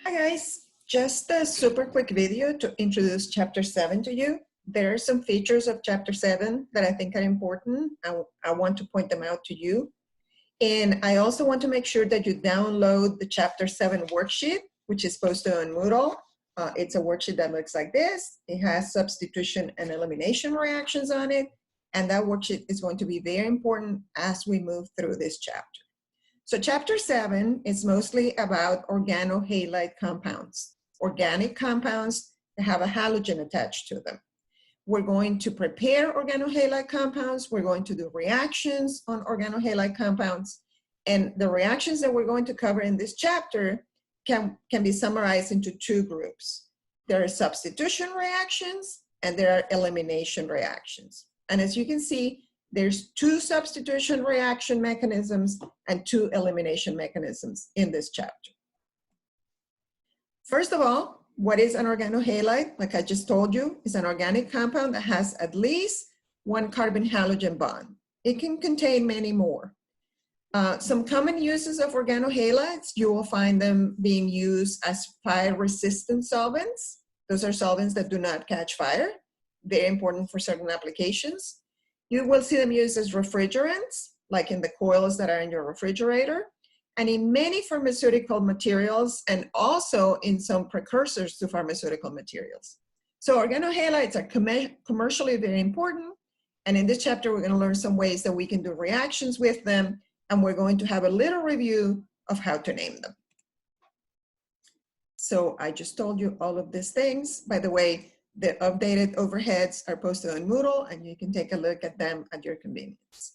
Hi guys, just a super quick video to introduce chapter 7 to you. There are some features of chapter 7 that I think are important. I want to point them out to you. And I also want to make sure that you download the chapter 7 worksheet, which is posted on Moodle. It's a worksheet that looks like this. It has substitution and elimination reactions on it. And that worksheet is going to be very important as we move through this chapter. So chapter 7 is mostly about organohalide compounds, organic compounds that have a halogen attached to them. We're going to prepare organohalide compounds. We're going to do reactions on organohalide compounds. And the reactions that we're going to cover in this chapter can be summarized into two groups. There are substitution reactions and there are elimination reactions. And as you can see, there's two substitution reaction mechanisms and two elimination mechanisms in this chapter. First of all, what is an organohalide? Like I just told you, is an organic compound that has at least one carbon halogen bond. It can contain many more. Some common uses of organohalides, you will find them being used as fire-resistant solvents. Those are solvents that do not catch fire. Very important for certain applications. You will see them used as refrigerants, like in the coils that are in your refrigerator, and in many pharmaceutical materials, and also in some precursors to pharmaceutical materials. So organohalides are commercially very important, and in this chapter, we're going to learn some ways that we can do reactions with them, and we're going to have a little review of how to name them. So I just told you all of these things. By the way, the updated overheads are posted on Moodle, and you can take a look at them at your convenience.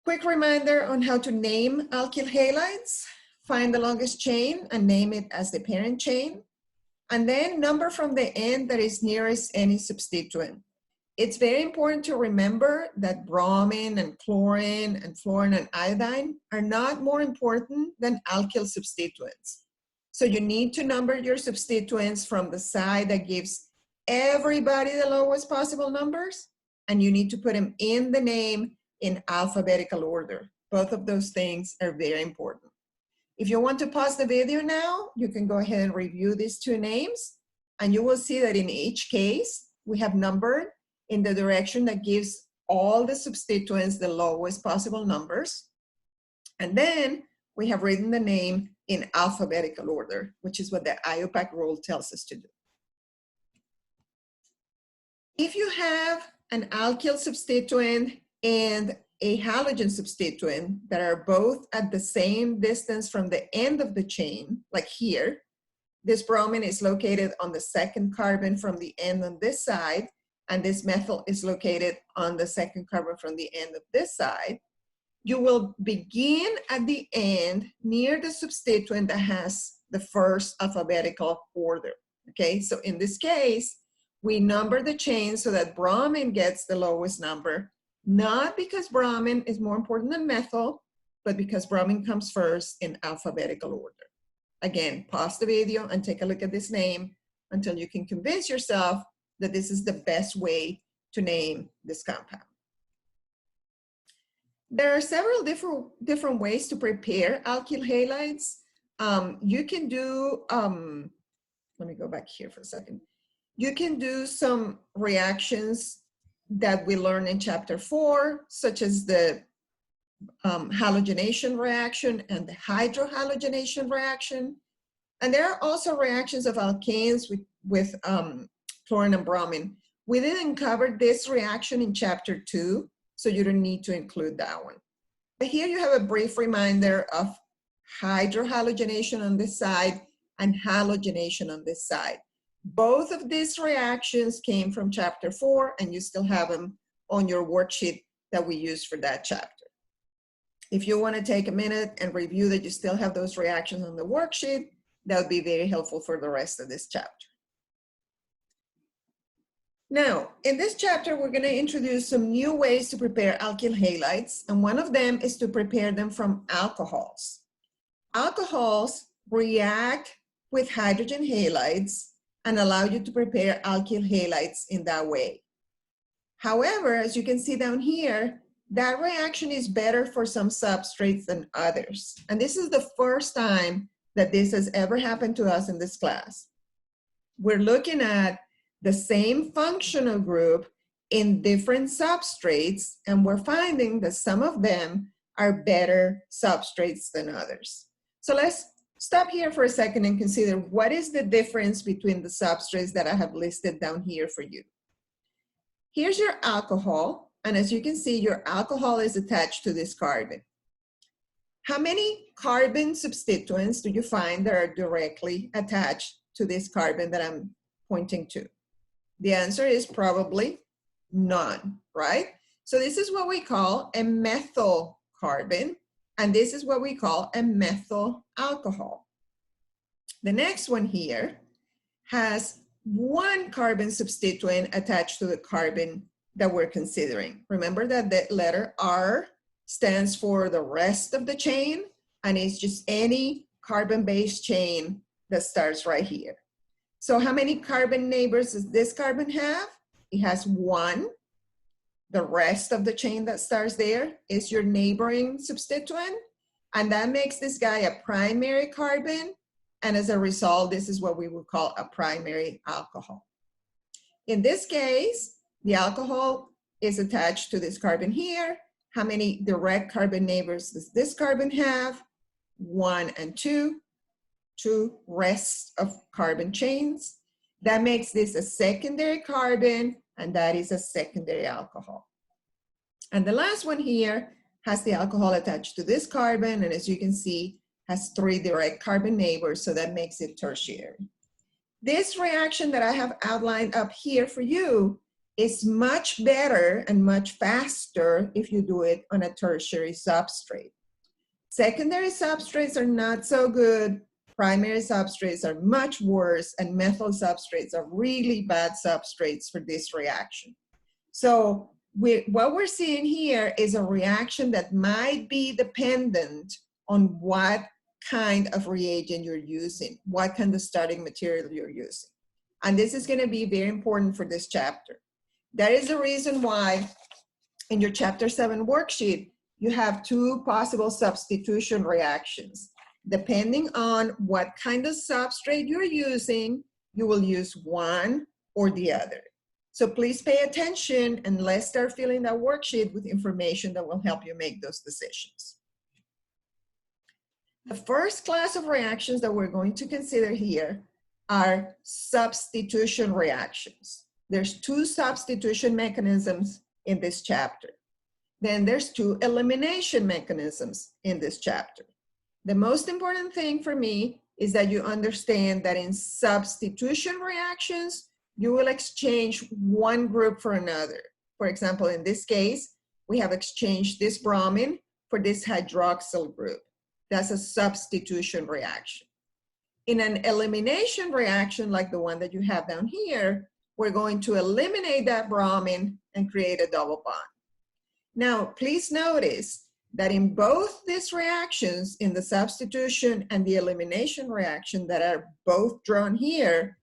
Quick reminder on how to name alkyl halides. Find the longest chain and name it as the parent chain. And then number from the end that is nearest any substituent. It's very important to remember that bromine and chlorine and fluorine and iodine are not more important than alkyl substituents. So you need to number your substituents from the side that gives everybody the lowest possible numbers, and you need to put them in the name in alphabetical order. Both of those things are very important. If you want to pause the video now, you can go ahead and review these two names, and you will see that in each case, we have numbered in the direction that gives all the substituents the lowest possible numbers. And then we have written the name in alphabetical order, which is what the IUPAC rule tells us to do. If you have an alkyl substituent and a halogen substituent that are both at the same distance from the end of the chain, like here, this bromine is located on the second carbon from the end on this side, and this methyl is located on the second carbon from the end of this side, you will begin at the end near the substituent that has the first alphabetical order, okay? So in this case, we number the chain so that bromine gets the lowest number, not because bromine is more important than methyl, but because bromine comes first in alphabetical order. Again, pause the video and take a look at this name until you can convince yourself that this is the best way to name this compound. There are several different ways to prepare alkyl halides. You can do, let me go back here for a second. You can do some reactions that we learned in chapter 4, such as the halogenation reaction and the hydrohalogenation reaction. And there are also reactions of alkanes with chlorine and bromine. We didn't cover this reaction in chapter 2, so you don't need to include that one. But here you have a brief reminder of hydrohalogenation on this side and halogenation on this side. Both of these reactions came from chapter 4, and you still have them on your worksheet that we used for that chapter. If you want to take a minute and review that you still have those reactions on the worksheet, that would be very helpful for the rest of this chapter. Now, in this chapter, we're going to introduce some new ways to prepare alkyl halides, and one of them is to prepare them from alcohols. Alcohols react with hydrogen halides and allow you to prepare alkyl halides in that way. However, as you can see down here, that reaction is better for some substrates than others. And this is the first time that this has ever happened to us in this class. We're looking at the same functional group in different substrates, and we're finding that some of them are better substrates than others. So let's stop here for a second and consider what is the difference between the substrates that I have listed down here for you. Here's your alcohol, and as you can see, your alcohol is attached to this carbon. How many carbon substituents do you find that are directly attached to this carbon that I'm pointing to? The answer is probably none, right? So this is what we call a methyl carbon, and this is what we call a methyl alcohol. The next one here has one carbon substituent attached to the carbon that we're considering. Remember that the letter R stands for the rest of the chain, and it's just any carbon-based chain that starts right here. So how many carbon neighbors does this carbon have? It has one. The rest of the chain that starts there is your neighboring substituent, and that makes this guy a primary carbon, and as a result, this is what we would call a primary alcohol. In this case, the alcohol is attached to this carbon here. How many direct carbon neighbors does this carbon have? 1 and 2, 2 rest of carbon chains. That makes this a secondary carbon, and that is a secondary alcohol. And the last one here has the alcohol attached to this carbon, and as you can see, has 3 direct carbon neighbors, so that makes it tertiary. This reaction that I have outlined up here for you is much better and much faster if you do it on a tertiary substrate. Secondary substrates are not so good. Primary substrates are much worse, and methyl substrates are really bad substrates for this reaction. So what we're seeing here is a reaction that might be dependent on what kind of reagent you're using, what kind of starting material you're using. And this is going to be very important for this chapter. That is the reason why in your chapter 7 worksheet, you have 2 possible substitution reactions. Depending on what kind of substrate you're using, you will use one or the other. So please pay attention, and let's start filling that worksheet with information that will help you make those decisions. The first class of reactions that we're going to consider here are substitution reactions. There's 2 substitution mechanisms in this chapter. Then there's 2 elimination mechanisms in this chapter. The most important thing for me is that you understand that in substitution reactions, you will exchange one group for another. For example, in this case, we have exchanged this bromine for this hydroxyl group. That's a substitution reaction. In an elimination reaction like the one that you have down here, we're going to eliminate that bromine and create a double bond. Now, please notice that in both these reactions, in the substitution and the elimination reaction that are both drawn here,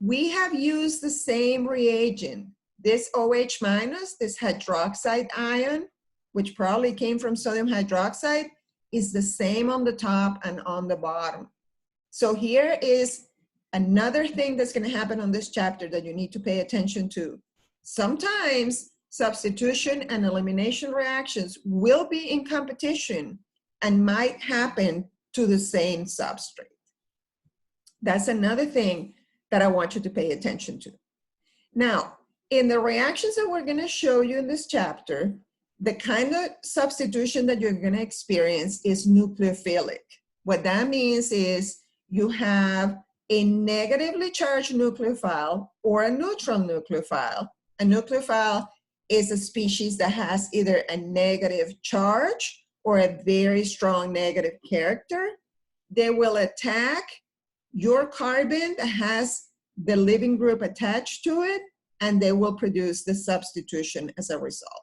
we have used the same reagent. This OH minus, this hydroxide ion, which probably came from sodium hydroxide, is the same on the top and on the bottom. So here is another thing that's going to happen on this chapter that you need to pay attention to. Sometimes substitution and elimination reactions will be in competition and might happen to the same substrate. That's another thing that I want you to pay attention to. Now, in the reactions that we're going to show you in this chapter, the kind of substitution that you're going to experience is nucleophilic. What that means is you have a negatively charged nucleophile or a neutral nucleophile. A nucleophile is a species that has either a negative charge or a very strong negative character. They will attack your carbon that has the living group attached to it, and they will produce the substitution as a result.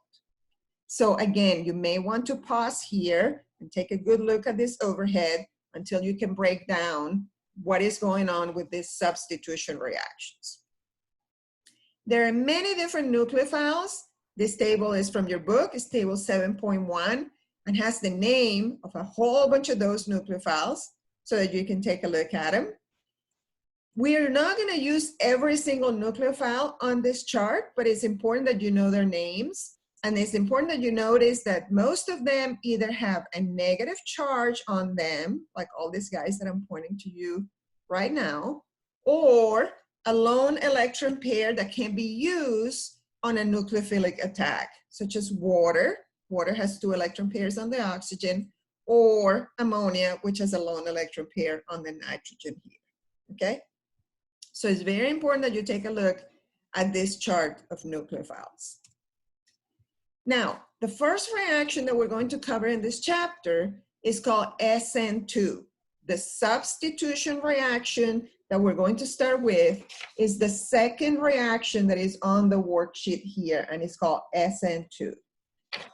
So again, you may want to pause here and take a good look at this overhead until you can break down what is going on with these substitution reactions. There are many different nucleophiles. This table is from your book. It's table 7.1 and has the name of a whole bunch of those nucleophiles. so that you can take a look at them. We're not going to use every single nucleophile on this chart, but it's important that you know their names. And it's important that you notice that most of them either have a negative charge on them, like all these guys that I'm pointing to you right now, or a lone electron pair that can be used on a nucleophilic attack, such as water. Water has 2 electron pairs on the oxygen, or ammonia, which has a lone electron pair on the nitrogen here, okay? So it's very important that you take a look at this chart of nucleophiles. Now, the first reaction that we're going to cover in this chapter is called SN2. The substitution reaction that we're going to start with is the second reaction that is on the worksheet here, and it's called SN2.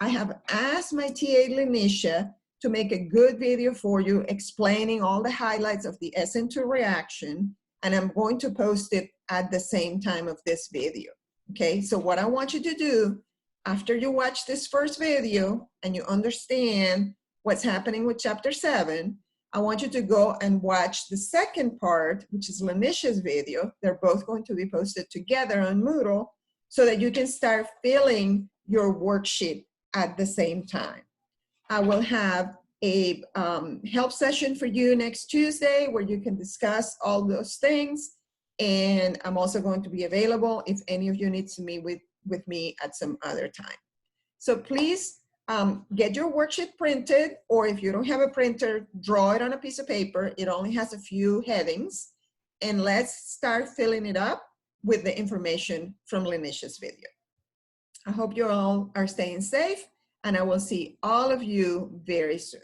I have asked my TA Lenisha to make a good video for you explaining all the highlights of the SN2 reaction, and I'm going to post it at the same time of this video, okay? So what I want you to do, after you watch this first video and you understand what's happening with chapter 7, I want you to go and watch the second part, which is Lenisha's video. They're both going to be posted together on Moodle so that you can start filling your worksheet at the same time. I will have a help session for you next Tuesday where you can discuss all those things. And I'm also going to be available if any of you need to meet with me at some other time. So please get your worksheet printed, or if you don't have a printer, draw it on a piece of paper. It only has a few headings. And let's start filling it up with the information from Lenisha's video. I hope you all are staying safe, and I will see all of you very soon.